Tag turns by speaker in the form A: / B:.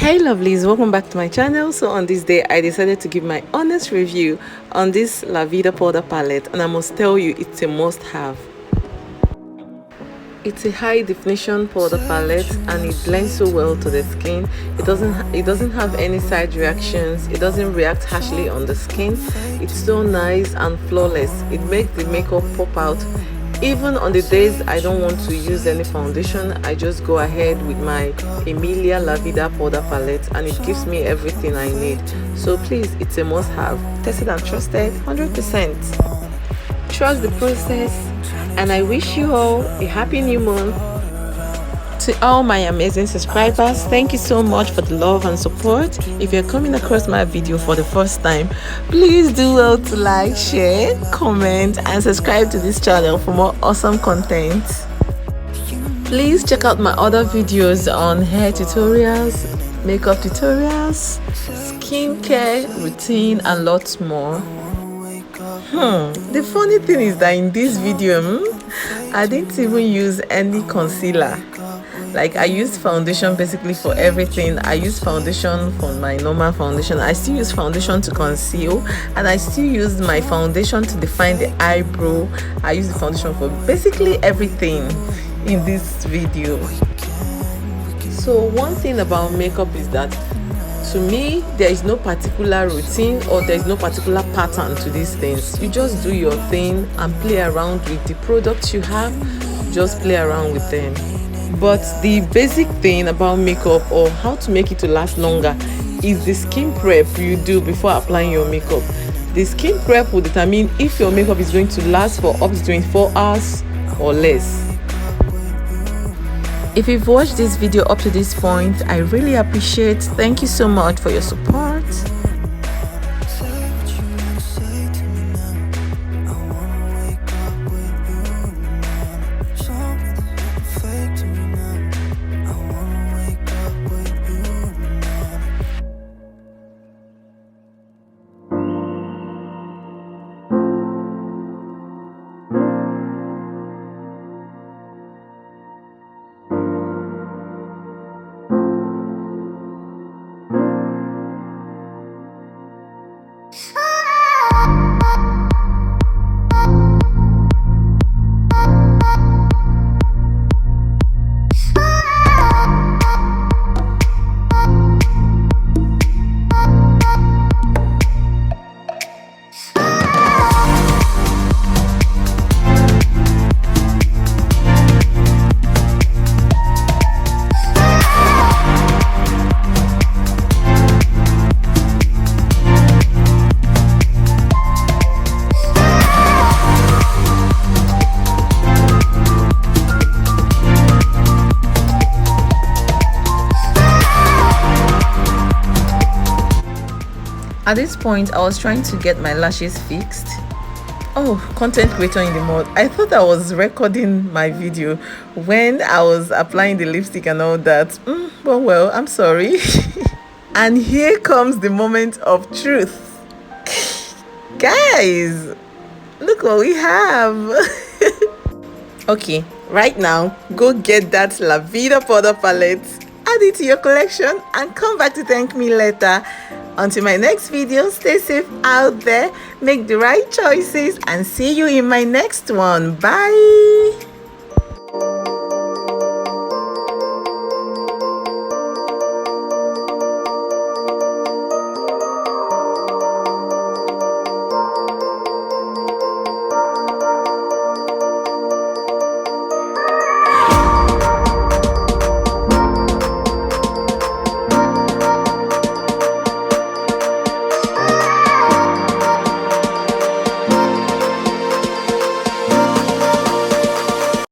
A: Hey lovelies, welcome back to my channel. So on this day I decided to give my honest review on this Laveeda powder palette, and I must tell you it's a must have. It's a high definition powder palette and it blends so well to the skin. It doesn't have any side reactions. It doesn't react harshly on the skin. It's so nice and flawless. It makes the makeup pop out. Even on the days I don't want to use any foundation, I just go ahead with my Emilia Laveeda powder palette and it gives me everything I need. So please, it's a must have. Tested and trusted 100%. Trust the process, and I wish you all a happy new month. To all my amazing subscribers, thank you so much for the love and support. If you're coming across my video for the first time, please do well to like, share, comment and subscribe to this channel for more awesome content. Please check out my other videos on hair tutorials, makeup tutorials, skincare routine and lots more. The funny thing is that in this video I didn't even use any concealer. Like, I used foundation basically for everything. I use foundation for my normal foundation. I still use foundation to conceal, and I still use my foundation to define the eyebrow. I use the foundation for basically everything in this video. So one thing about makeup is that to me there is no particular routine or there is no particular pattern to these things. You just do your thing and play around with the products you have. Just play around with them. But the basic thing about makeup, or how to make it to last longer, is the skin prep you do before applying your makeup. The skin prep will determine if your makeup is going to last for up to 24 hours or less. If you've watched this video up to this point, I really appreciate. Thank you so much for your support. At this point, I was trying to get my lashes fixed. Oh, content creator in the mud. I thought I was recording my video when I was applying the lipstick and all that. Well, I'm sorry. And here comes the moment of truth. Guys, look what we have. Okay, right now, go get that Laveeda powder palette, add it to your collection and come back to thank me later. Until my next video, stay safe out there, make the right choices, and see you in my next one. Bye.